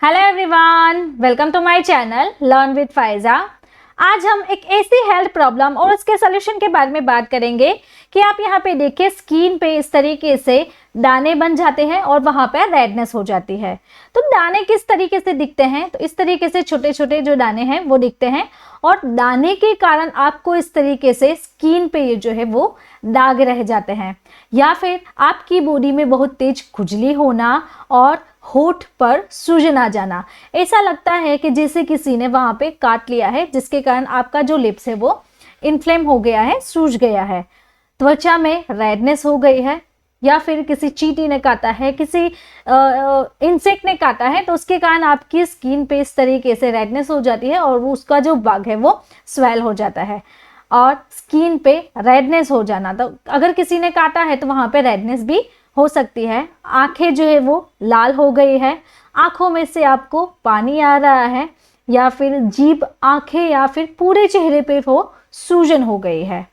Hello everyone, welcome to my channel learn with Faiza. आज हम एक ऐसी हेल्थ प्रॉब्लम और उसके सोल्यूशन के बारे में बात करेंगे कि आप यहाँ पे देखिए स्किन पे इस तरीके से दाने बन जाते हैं और वहाँ पे रेडनेस हो जाती है। तो दाने किस तरीके से दिखते हैं? तो इस तरीके से छोटे छोटे जो दाने हैं वो दिखते हैं और दाने के कारण आपको इस तरीके से स्किन पे ये जो है वो दाग रह जाते हैं, या फिर आपकी बॉडी में बहुत तेज खुजली होना और होठ पर सूजन आ जाना। ऐसा लगता है कि जैसे किसी ने वहां पे काट लिया है, जिसके कारण आपका जो लिप्स है वो इन्फ्लेम हो गया है, सूज गया है। त्वचा में रेडनेस हो गई है, या फिर किसी चींटी ने काटा है, किसी इंसेक्ट ने काटा है, तो उसके कारण आपकी स्किन पे इस तरीके से रेडनेस हो जाती है और उसका जो बग है वो स्वेल हो जाता है और स्किन पे रेडनेस हो जाना। तो अगर किसी ने काटा है तो वहां पे रेडनेस भी हो सकती है। आंखें जो है वो लाल हो गई है, आंखों में से आपको पानी आ रहा है, या फिर जीभ, आंखें या फिर पूरे चेहरे पे वो सूजन हो गई है।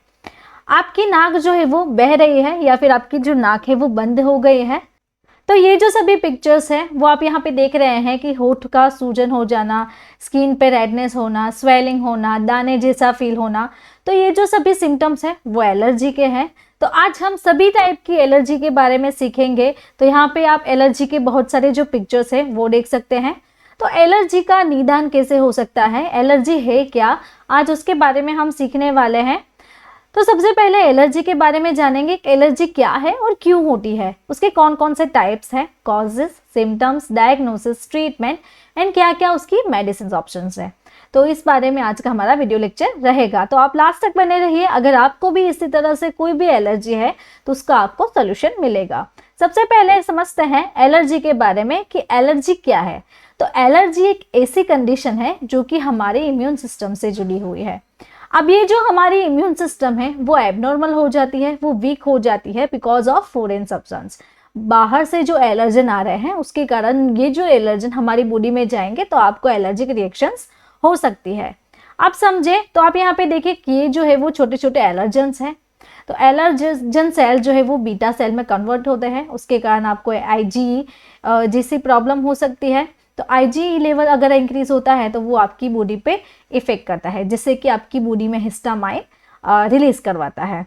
आपकी नाक जो है वो बह रही है, या फिर आपकी जो नाक है वो बंद हो गई है। तो ये जो सभी पिक्चर्स हैं वो आप यहाँ पे देख रहे हैं कि होठ का सूजन हो जाना, स्किन पे रेडनेस होना, स्वेलिंग होना, दाने जैसा फील होना, तो ये जो सभी सिम्टम्स हैं वो एलर्जी के हैं। तो आज हम सभी टाइप की एलर्जी के बारे में सीखेंगे। तो यहाँ पे आप एलर्जी के बहुत सारे जो पिक्चर्स हैं वो देख सकते हैं। तो एलर्जी का निदान कैसे हो सकता है, एलर्जी है क्या, आज उसके बारे में हम सीखने वाले हैं। तो सबसे पहले एलर्जी के बारे में जानेंगे कि एलर्जी क्या है और क्यों होती है, उसके कौन कौन से टाइप्स हैं, causes, symptoms, diagnosis, treatment and क्या क्या उसकी मेडिसिन ऑप्शंस हैं। तो इस बारे में आज का हमारा वीडियो लेक्चर रहेगा, तो आप लास्ट तक बने रहिए। अगर आपको भी इसी तरह से कोई भी एलर्जी है तो उसका आपको सोल्यूशन मिलेगा। सबसे पहले समझते हैं एलर्जी के बारे में कि एलर्जी क्या है। तो एलर्जी एक ऐसी कंडीशन है जो कि हमारे इम्यून सिस्टम से जुड़ी हुई है। अब ये जो हमारी इम्यून सिस्टम है वो एबनॉर्मल हो जाती है, वो वीक हो जाती है बिकॉज ऑफ फॉरेन सब्सटेंस। बाहर से जो एलर्जन आ रहे हैं उसके कारण ये जो एलर्जन हमारी बॉडी में जाएंगे तो आपको एलर्जिक रिएक्शंस हो सकती है। आप समझे तो आप यहाँ पे देखिए कि ये जो है वो छोटे छोटे एलर्जेंस हैं। तो एलर्जन सेल जो है वो बीटा सेल में कन्वर्ट होते हैं, उसके कारण आपको आईजी जैसी प्रॉब्लम हो सकती है। तो आईजी लेवल अगर इंक्रीज होता है तो वो आपकी बॉडी पे इफेक्ट करता है, जिससे कि आपकी बॉडी में हिस्टामाइन रिलीज करवाता है।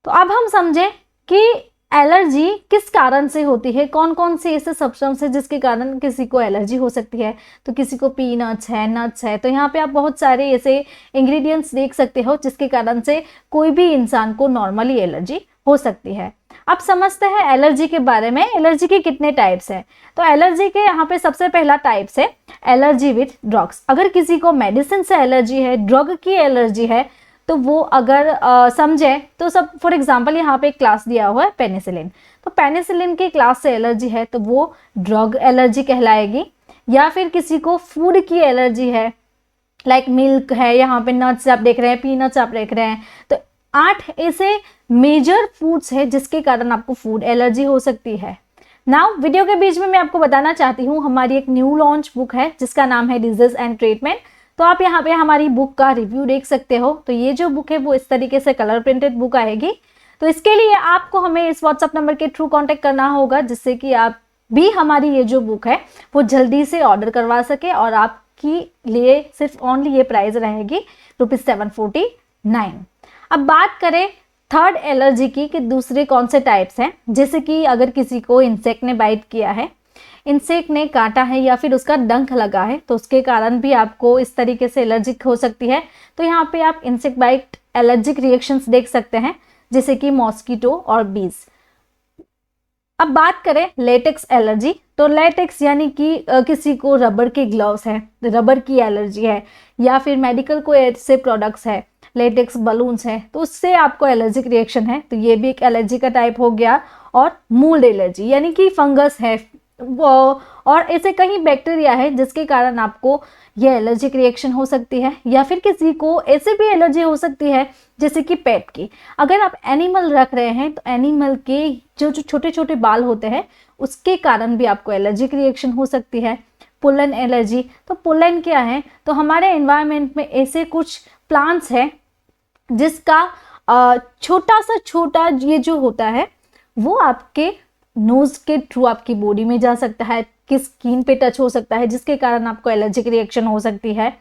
तो अब हम समझें कि एलर्जी किस कारण से होती है, कौन कौन से ऐसे सब्सटेंस है जिसके कारण किसी को एलर्जी हो सकती है। तो किसी को पीनट्स है, नट्स है, तो यहाँ पे आप बहुत सारे ऐसे इंग्रेडिएंट्स देख सकते हो जिसके कारण से कोई भी इंसान को नॉर्मली एलर्जी हो सकती है। अब समझते हैं एलर्जी के बारे में, एलर्जी के कितने टाइप्स हैं। तो एलर्जी के यहाँ पे सबसे पहला टाइप्स है एलर्जी विथ ड्रग्स। अगर किसी को मेडिसिन से एलर्जी है, ड्रग की एलर्जी है, तो वो अगर समझे तो सब फॉर एग्जांपल यहाँ पे एक क्लास दिया हुआ है पेनिसिलिन। तो पेनिसिलिन की क्लास से एलर्जी है तो वो ड्रग एलर्जी कहलाएगी। या फिर किसी को फूड की एलर्जी है, लाइक मिल्क है, यहाँ पे नट्स आप देख रहे हैं, पीनट्स आप देख रहे हैं, तो 8 ऐसे मेजर फूड्स है जिसके कारण आपको फूड एलर्जी हो सकती है। नाउ वीडियो के बीच में मैं आपको बताना चाहती हूँ हमारी एक न्यू लॉन्च बुक है जिसका नाम है डिजीज एंड ट्रीटमेंट। तो आप यहाँ पे हमारी बुक का रिव्यू देख सकते हो। तो ये जो बुक है वो इस तरीके से कलर प्रिंटेड बुक आएगी। तो इसके लिए आपको हमें इस व्हाट्सएप नंबर के थ्रू कांटेक्ट करना होगा, जिससे कि आप भी हमारी ये जो बुक है वो जल्दी से ऑर्डर करवा सके और आपकी लिए सिर्फ ओनली ये प्राइस रहेगी ₹749। अब बात करें थर्ड एलर्जी की कि दूसरे कौन से टाइप्स हैं। जैसे कि अगर किसी को इंसेक्ट ने बाइट किया है, इंसेक्ट ने काटा है, या फिर उसका डंक लगा है, तो उसके कारण भी आपको इस तरीके से एलर्जिक हो सकती है। तो यहाँ पे आप इंसेक्ट बाइट एलर्जिक रिएक्शंस देख सकते हैं, जैसे कि मॉस्किटो और बीज। अब बात करें लेटेक्स एलर्जी। तो लेटेक्स यानी कि किसी को रबर के ग्लव्स है, रबर की एलर्जी है, या फिर मेडिकल को ऐसे प्रोडक्ट्स है, लेटेक्स बलून्स है, तो उससे आपको एलर्जिक रिएक्शन है, तो ये भी एक एलर्जी का टाइप हो गया। और मोल्ड एलर्जी यानी कि फंगस है और ऐसे कई बैक्टीरिया है जिसके कारण आपको ये एलर्जिक रिएक्शन हो सकती है। या फिर किसी को ऐसे भी एलर्जी हो सकती है जैसे कि पेट की। अगर आप एनिमल रख रहे हैं तो एनिमल के जो छोटे छोटे बाल होते हैं उसके कारण भी आपको एलर्जिक रिएक्शन हो सकती है। Pollen allergy. तो पोलन क्या है, तो हमारे एनवायरनमेंट में ऐसे कुछ प्लांट्स हैं जिसका छोटा सा ये जो होता है वो आपके नोज के थ्रू आपकी बॉडी में जा सकता है, आपकी स्किन पे टच हो सकता है, जिसके कारण आपको एलर्जिक रिएक्शन हो सकती है।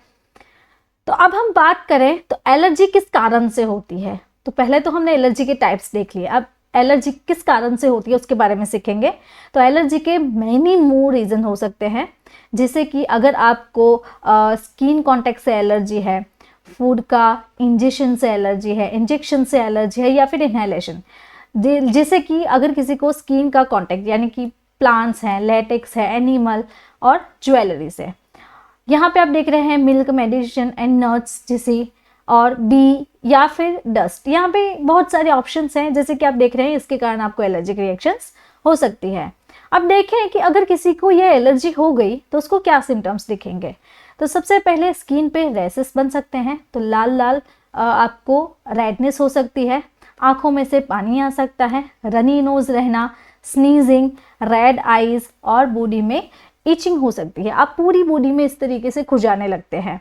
तो अब हम बात करें तो एलर्जी किस कारण से होती है। तो पहले तो हमने एलर्जी के टाइप्स देख लिए, अब एलर्जी किस कारण से होती है उसके बारे में सीखेंगे। तो एलर्जी के मैनी मोर रीज़न हो सकते हैं, जैसे कि अगर आपको स्किन कांटेक्ट से एलर्जी है, फूड का इंजेक्शन से एलर्जी है या फिर इनहेलेशन, जैसे कि अगर किसी को स्किन का कांटेक्ट यानी कि प्लांट्स हैं, लेटेक्स है, एनिमल और ज्वेलरी से। यहाँ पे आप देख रहे हैं मिल्क, मेडिसिन एंड नट्स जैसी, और बी या फिर डस्ट। यहाँ पे बहुत सारे ऑप्शंस हैं जैसे कि आप देख रहे हैं, इसके कारण आपको एलर्जिक रिएक्शंस हो सकती है। अब देखें कि अगर किसी को ये एलर्जी हो गई तो उसको क्या सिम्टम्स दिखेंगे। तो सबसे पहले स्किन पे रैसेस बन सकते हैं, तो लाल लाल आपको रेडनेस हो सकती है, आंखों में से पानी आ सकता है, रनी नोज रहना, स्नीजिंग, रेड आईज और बॉडी में इचिंग हो सकती है। आप पूरी बॉडी में इस तरीके से खुजाने लगते हैं।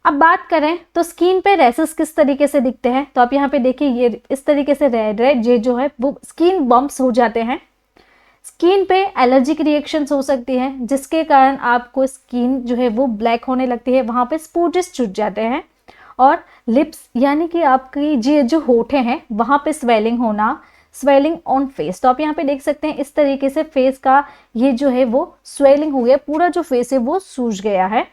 अब बात करें तो स्किन पे रैसेस किस तरीके से दिखते हैं, तो आप यहाँ पे देखिए ये इस तरीके से रेड रेड ये जो है वो स्किन बम्प्स हो जाते हैं। स्किन पे एलर्जिक रिएक्शंस हो सकती है, जिसके कारण आपको स्किन जो है वो ब्लैक होने लगती है, वहाँ पे स्पॉट्स छूट जाते हैं। और लिप्स यानी कि आपकी ये जो होठे हैं वहाँ पे स्वेलिंग होना, स्वेलिंग ऑन फेस। तो आप यहाँ पे देख सकते हैं इस तरीके से फेस का ये जो है वो स्वेलिंग हो गया, पूरा जो फेस है वो सूज गया है।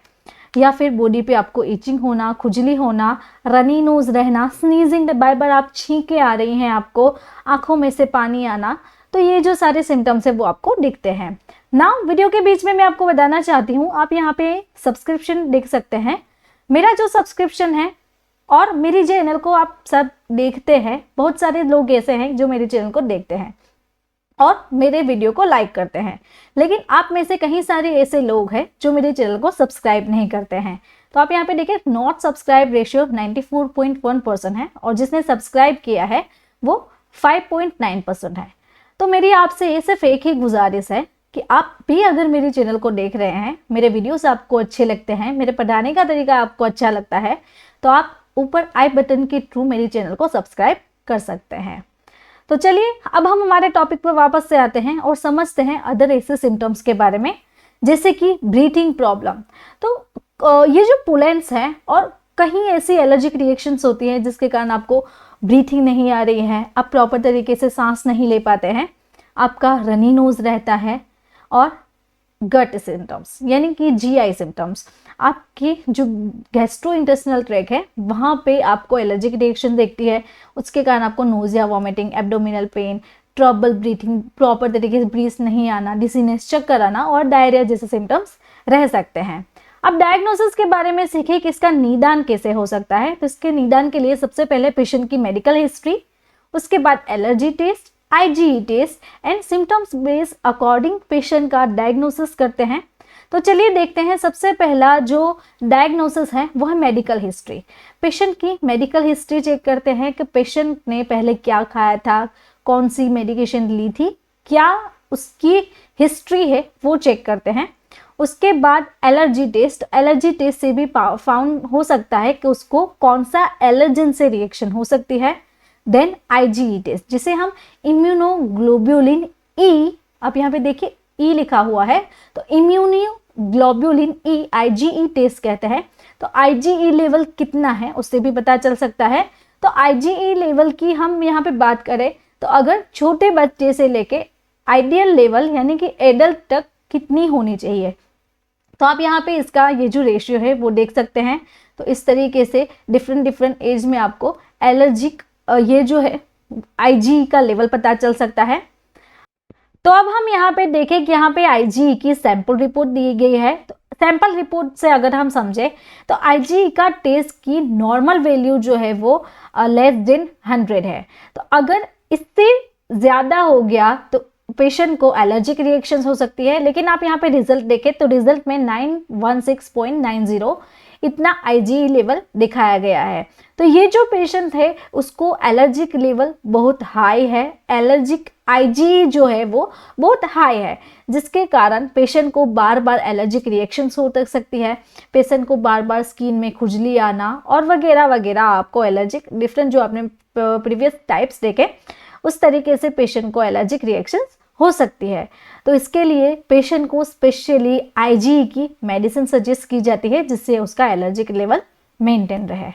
या फिर बॉडी पे आपको इचिंग होना, खुजली होना, रनी नोज रहना, स्नीजिंग, बार बार आप छींके आ रही हैं, आपको आंखों में से पानी आना। तो ये जो सारे सिम्टम्स है वो आपको दिखते हैं। नाउ वीडियो के बीच में मैं आपको बताना चाहती हूँ, आप यहाँ पे सब्सक्रिप्शन देख सकते हैं। मेरा जो सब्सक्रिप्शन है और मेरी चैनल को आप सब देखते हैं, बहुत सारे लोग ऐसे हैं जो मेरे चैनल को देखते हैं और मेरे वीडियो को लाइक करते हैं, लेकिन आप में से कहीं सारे ऐसे लोग हैं जो मेरे चैनल को सब्सक्राइब नहीं करते हैं। तो आप यहाँ पे देखिए नॉट सब्सक्राइब रेशियो 94.1% है और जिसने सब्सक्राइब किया है वो 5.9% है। तो मेरी आपसे सिर्फ एक ही गुजारिश है कि आप भी अगर मेरे चैनल को देख रहे हैं, मेरे वीडियोस आपको अच्छे लगते हैं, मेरे पढ़ाने का तरीका आपको अच्छा लगता है, तो आप ऊपर आई बटन के थ्रू मेरे चैनल को सब्सक्राइब कर सकते हैं। तो चलिए अब हम हमारे टॉपिक पर वापस से आते हैं और समझते हैं अदर ऐसे सिम्टम्स के बारे में, जैसे कि ब्रीथिंग प्रॉब्लम। तो ये जो पुलेंस हैं और कहीं ऐसी एलर्जिक रिएक्शंस होती हैं जिसके कारण आपको ब्रीथिंग नहीं आ रही है, आप प्रॉपर तरीके से सांस नहीं ले पाते हैं, आपका रनी नोज रहता है और गट सिम्टम्स यानी कि जीआई सिम्टम्स, आपकी जो गैस्ट्रो इंटेस्टिनल ट्रैक है वहाँ पे आपको एलर्जिक रिएक्शन देखती है, उसके कारण आपको nausea, vomiting, abdominal pain, trouble breathing, proper तरीके से ब्रीथ नहीं आना, डिजीनेस, चक्कर आना और डायरिया जैसे सिम्टम्स रह सकते हैं। अब डायग्नोसिस के बारे में सीखें कि इसका निदान कैसे हो सकता है। तो इसके निदान के लिए सबसे पहले पेशेंट की मेडिकल हिस्ट्री, उसके बाद allergy test, IgE test and symptoms based according patient का डायग्नोसिस करते हैं। तो चलिए देखते हैं, सबसे पहला जो डायग्नोसिस है वो है मेडिकल हिस्ट्री। पेशेंट की मेडिकल हिस्ट्री चेक करते हैं कि पेशेंट ने पहले क्या खाया था, कौन सी मेडिकेशन ली थी, क्या उसकी हिस्ट्री है वो चेक करते हैं। उसके बाद एलर्जी टेस्ट से भी फाउंड हो सकता है कि उसको कौन सा एलर्जन से रिएक्शन हो सकती है। देन IgE टेस्ट, जिसे हम इम्यूनोग्लोब्युलिन E, आप यहाँ पे देखिए E लिखा हुआ है, तो इम्यूनोग्लोब्युलिन E IgE टेस्ट कहते हैं। तो IgE लेवल कितना है उससे भी पता चल सकता है। तो IgE लेवल की हम यहाँ पे बात करें तो अगर छोटे बच्चे से लेके आइडियल लेवल यानी कि एडल्ट तक कितनी होनी चाहिए, तो आप यहाँ पे इसका ये जो रेशियो है वो देख सकते हैं। तो इस तरीके से डिफरेंट एज में आपको एलर्जिक ये जो है IgE का लेवल पता चल सकता है। तो अब हम यहाँ पे देखें कि यहाँ पे IgE की सैंपल रिपोर्ट दी गई है। तो सैंपल रिपोर्ट से अगर हम समझे तो IgE का टेस्ट की नॉर्मल वैल्यू जो है वो लेस देन 100 है। तो अगर इससे ज़्यादा हो गया तो पेशेंट को एलर्जिक रिएक्शन हो सकती है। लेकिन आप यहाँ पे रिजल्ट देखें तो रिजल्ट में 916.90 इतना IgE लेवल दिखाया गया है। तो ये जो पेशेंट है उसको एलर्जिक लेवल बहुत हाई है, एलर्जिक IgE जो है वो बहुत हाई है, जिसके कारण पेशेंट को बार बार एलर्जिक रिएक्शंस हो सकती है, पेशेंट को बार बार स्किन में खुजली आना और वगैरह वगैरह, आपको एलर्जिक डिफरेंट जो आपने प्रीवियस टाइप्स देखे उस तरीके से पेशेंट को एलर्जिक रिएक्शंस हो सकती है। तो इसके लिए पेशेंट को स्पेशली आईजीई की मेडिसिन सजेस्ट की जाती है जिससे उसका एलर्जिक लेवल मेंटेन रहे।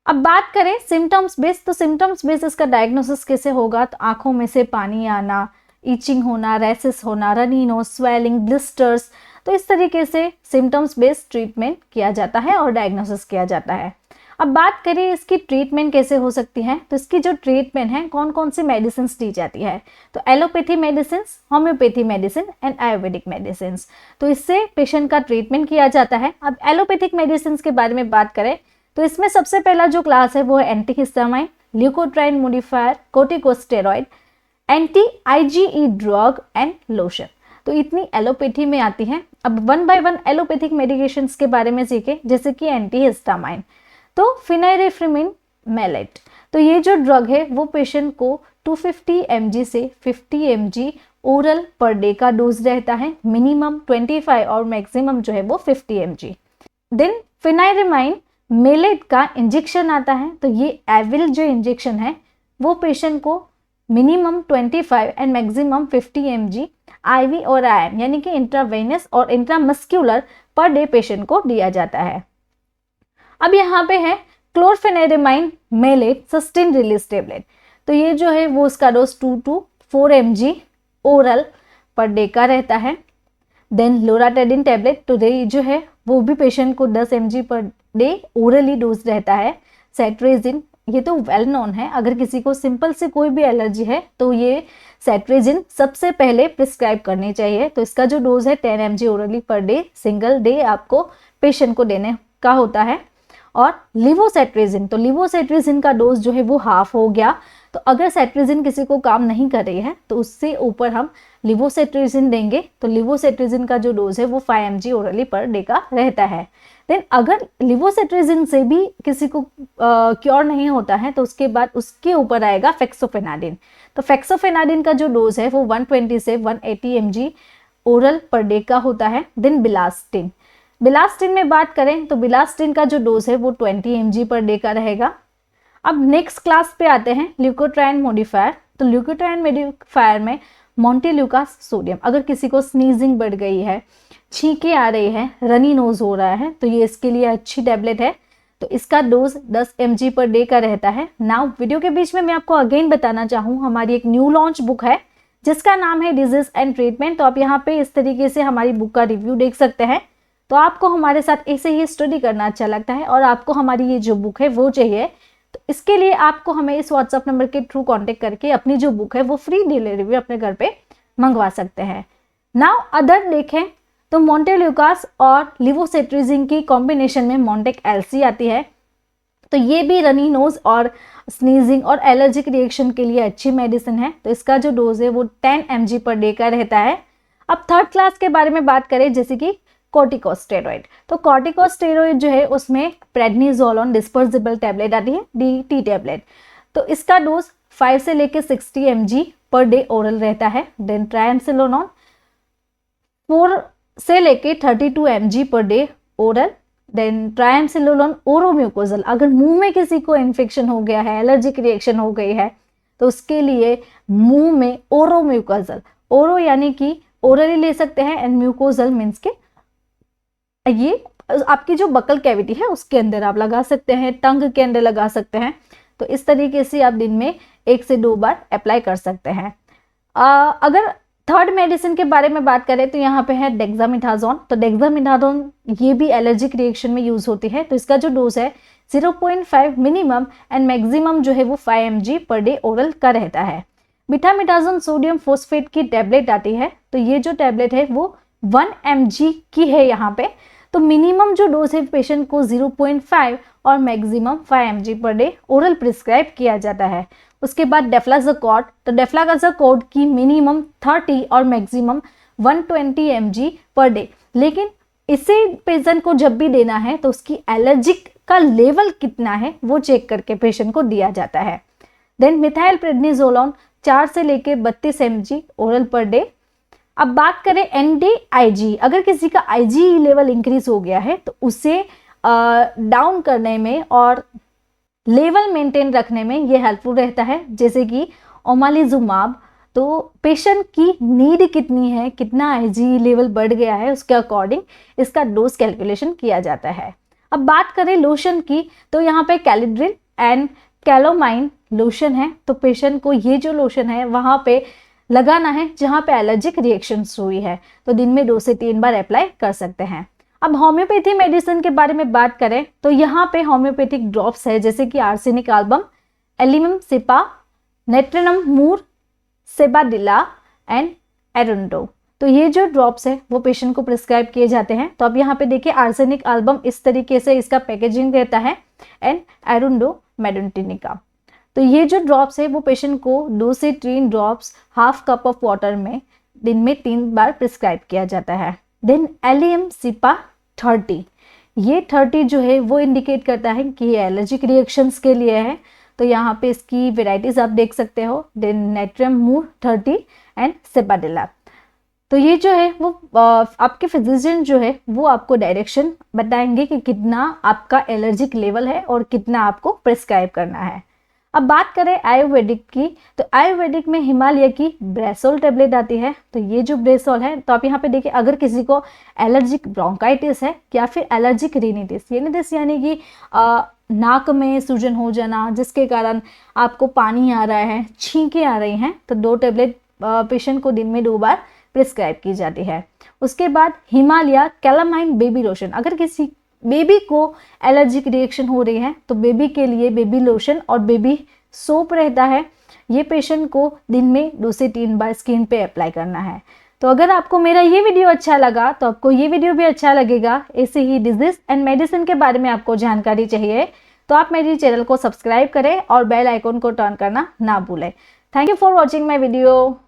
अब बात करें सिम्टम्स बेस्ड, तो सिम्टम्स बेस्ड इसका डायग्नोसिस कैसे होगा, तो आंखों में से पानी आना, ईचिंग होना, रैसेस होना, रनी नोज, स्वेलिंग, ब्लिस्टर्स, तो इस तरीके से सिम्टम्स बेस्ड ट्रीटमेंट किया जाता है और डायग्नोसिस किया जाता है। अब बात करें इसकी ट्रीटमेंट कैसे हो सकती है, तो इसकी जो ट्रीटमेंट है कौन कौन सी मेडिसिन दी जाती है, तो allopathy medicine, homeopathy medicine and Ayurvedic medicine, तो इससे पेशेंट का ट्रीटमेंट किया जाता है। अब एलोपैथिक मेडिसिन के बारे में बात करें तो इसमें सबसे पहला जो क्लास है वो है antihistamine, leukotriene modifier, corticosteroid, anti IgE drug and lotion, तो इतनी एलोपैथी में आती है। अब one by one allopathic medications के बारे में सीखें, जैसे कि एंटीहिस्टामाइन, तो फेनाइरेफ्रिमिन मेलेट, तो ये जो ड्रग है वो पेशेंट को 250 mg से 50 mg ओरल पर डे का डोज रहता है, मिनिमम 25 और मैक्सिमम जो है वो 50 mg। देन फेनाइरेमाइन मेलेट का इंजेक्शन आता है, तो ये एविल जो इंजेक्शन है वो पेशेंट को minimum 25 and maximum 50 mg IV और आईएम यानी कि इंट्रावेनस और इंट्रामस्क्यूलर पर डे पेशेंट को दिया जाता है। अब यहाँ पे है क्लोरफेनेरेमाइन मेलेट सस्टेन रिलीज टेबलेट, तो ये जो है वो उसका dose 2 to 4 mg oral per day का रहता है। देन लोराटेडिन टेबलेट, तो ये जो है वो भी पेशेंट को 10 mg per day orally dose रहता है। सेट्रेजिन, ये तो वेल नोन है, अगर किसी को सिंपल से कोई भी एलर्जी है तो ये सेट्रेजिन सबसे पहले प्रिस्क्राइब करनी चाहिए, तो इसका जो डोज है 10 mg orally per day single day आपको पेशेंट को देने का होता है। और लिवोसेट्रेजिन, तो लिवोसेट्रेजिन का डोज जो है वो हाफ हो गया, तो अगर सेट्रेजिन किसी को काम नहीं कर रही है तो उससे ऊपर हम लिवोसेट्रेजिन देंगे, तो लिवोसेट्रेजिन का जो डोज है वो 5 mg ओरली पर डे का रहता है। देन अगर लिवोसेट्रेजिन से भी किसी को क्योर नहीं होता है तो उसके बाद उसके ऊपर आएगा फेक्सोफेनाडिन, तो फेक्सोफेनाडिन का जो डोज है वो 120 से 180 mg ओरल पर डे का होता है। देन बिलास्टिन, बिलास्टिन में बात करें तो बिलास्टिन का जो डोज है वो 20 mg पर डे का रहेगा। अब नेक्स्ट क्लास पे आते हैं ल्यूकोट्राइन मॉडिफायर, तो ल्यूकोट्राइन मॉडिफायर में मोंटेल्यूकास सोडियम, अगर किसी को स्नीजिंग बढ़ गई है, छींके आ रही है, रनी नोज हो रहा है, तो ये इसके लिए अच्छी टैबलेट है, तो इसका डोज 10 mg पर डे का रहता है। नाउ वीडियो के बीच में मैं आपको अगेन बताना चाहूँ, हमारी एक न्यू लॉन्च बुक है जिसका नाम है डिजीज एंड ट्रीटमेंट, तो आप यहाँ पे इस तरीके से हमारी बुक का रिव्यू देख सकते हैं। तो आपको हमारे साथ ऐसे ही स्टडी करना अच्छा लगता है और आपको हमारी ये जो बुक है वो चाहिए, तो इसके लिए आपको हमें इस व्हाट्सएप नंबर के थ्रू कांटेक्ट करके अपनी जो बुक है वो फ्री डिलीवरी अपने घर पे मंगवा सकते हैं। नाउ अदर देखें तो मोंटेल्यूकास और लिवोसेट्रेजिन की कॉम्बिनेशन में मोंटेक एलसी आती है, तो ये भी रनी नोज और स्नीजिंग और एलर्जिक रिएक्शन के लिए अच्छी मेडिसिन है, तो इसका जो डोज है वो 10 mg पर डे का रहता है। अब थर्ड क्लास के बारे में बात करें, जैसे कि कॉर्टिकोस्टेरॉइड, तो कॉर्टिकोस्टेरॉइड जो है उसमें प्रेडनिसोलोन डिस्पर्सिबल टैबलेट आती है, DT टैबलेट, तो इसका डोज 5 से लेकर 60 mg पर डे ओरल रहता है। देन ट्रायमसिलोनॉन 4 से लेके 32 mg per day oral. Then triamcinolone oromucosal, अगर मुंह में किसी को इन्फेक्शन हो गया है, एलर्जिक रिएक्शन हो गई है, तो उसके लिए मुंह में ओरोम्यूकोजल, ओरो यानी कि ओरली ले सकते हैं एंड म्यूकोजल मीन्स के ये आपकी जो बकल कैविटी है उसके अंदर आप लगा सकते हैं, टंग के अंदर लगा सकते हैं, तो इस तरीके से आप दिन में 1 से 2 बार अप्लाई कर सकते हैं। अगर थर्ड मेडिसिन के बारे में बात करें तो यहाँ पे है डेक्सामेथासोन, तो डेक्सामेथासोन ये भी एलर्जिक रिएक्शन में यूज होती है, तो इसका जो डोज है 0.5 मिनिमम एंड मैक्सिमम जो है वो 5 mg पर डे ओरल का रहता है। बीटामेथासोन सोडियम फोस्फेट की टैबलेट आती है, तो ये जो टैबलेट है वो 1 mg की है यहाँ पे, तो मिनिमम जो डोज है पेशेंट को 0.5 और maximum 5 mg per day oral prescribe किया जाता है। उसके बाद डेफ्लाज़ाकोड, तो डेफ्लाज़ाकोड की मिनिमम 30 और मैक्सिमम 120 mg पर डे, लेकिन इसे पेशेंट को जब भी देना है तो उसकी एलर्जिक का लेवल कितना है वो चेक करके पेशेंट को दिया जाता है। देन मिथाइल प्रेडनिसोलोन 4 से लेके 32 mg ओरल पर डे। अब बात करें NDIG, अगर किसी का IgE लेवल इंक्रीज हो गया है तो उसे डाउन करने में और लेवल मेंटेन रखने में ये हेल्पफुल रहता है, जैसे कि ओमालिजुमाब, तो पेशेंट की नीड कितनी है, कितना आईजी लेवल बढ़ गया है, उसके अकॉर्डिंग इसका डोज कैलकुलेशन किया जाता है। अब बात करें लोशन की, तो यहाँ पे कैलिड्रिल एंड कैलोमाइन लोशन है। तो पेशेंट को ये जो लोशन है वहाँ पे लगाना है जहाँ पे एलर्जिक रिएक्शंस हुई है, तो दिन में 2 से 3 बार अप्लाई कर सकते हैं। अब होम्योपैथी मेडिसिन के बारे में बात करें तो यहाँ पे होम्योपैथिक ड्रॉप्स है, जैसे कि आर्सेनिक एल्बम, एलिमम सिपा, नेट्रिनम मूर, सेबाडिला एंड एरुंडो। तो ये जो ड्रॉप्स है वो पेशेंट को प्रिस्क्राइब किए जाते हैं। तो अब यहाँ पे देखिए आर्सेनिक एल्बम इस तरीके से इसका पैकेजिंग रहता है, एंड एरुंडो मेडोन्टिनिका। तो ये जो ड्रॉप्स है वो पेशेंट को 2 से 3 drops half cup of water में दिन में 3 बार प्रिस्क्राइब किया जाता है। देन एलियम सिपा 30, ये 30 जो है वो इंडिकेट करता है कि ये एलर्जिक रिएक्शंस के लिए है। तो यहाँ पे इसकी वेराइटीज आप देख सकते हो। Then natrum mur 30 and sabadilla. तो ये जो है वो आपके फिजिशियन जो है वो आपको डायरेक्शन बताएंगे कि कितना आपका एलर्जिक लेवल है और कितना आपको प्रिस्क्राइब करना है। अब बात करें आयुर्वेदिक की, तो आयुर्वेदिक में हिमालय की ब्रेसोल टेबलेट आती है। तो ये जो ब्रेसोल है, तो आप यहाँ पे देखिए, अगर किसी को एलर्जिक ब्रोंकाइटिस है या फिर एलर्जिक रिनिटिस यानी कि नाक में सूजन हो जाना जिसके कारण आपको पानी आ रहा है, छींकें आ रही हैं, तो 2 टेबलेट पेशेंट को दिन में 2 बार प्रिस्क्राइब की जाती है। उसके बाद हिमालय कैलामाइन बेबी लोशन, अगर किसी बेबी को एलर्जिक रिएक्शन हो रही है तो बेबी के लिए बेबी लोशन और बेबी सोप रहता है, ये पेशेंट को दिन में 2 से 3 बार स्किन पे अप्लाई करना है। तो अगर आपको मेरा ये वीडियो अच्छा लगा तो आपको ये वीडियो भी अच्छा लगेगा। ऐसे ही डिजीज एंड मेडिसिन के बारे में आपको जानकारी चाहिए तो आप मेरी चैनल को सब्सक्राइब करें और बेल आइकन को टर्न करना ना भूलें। Thank you for watching my video.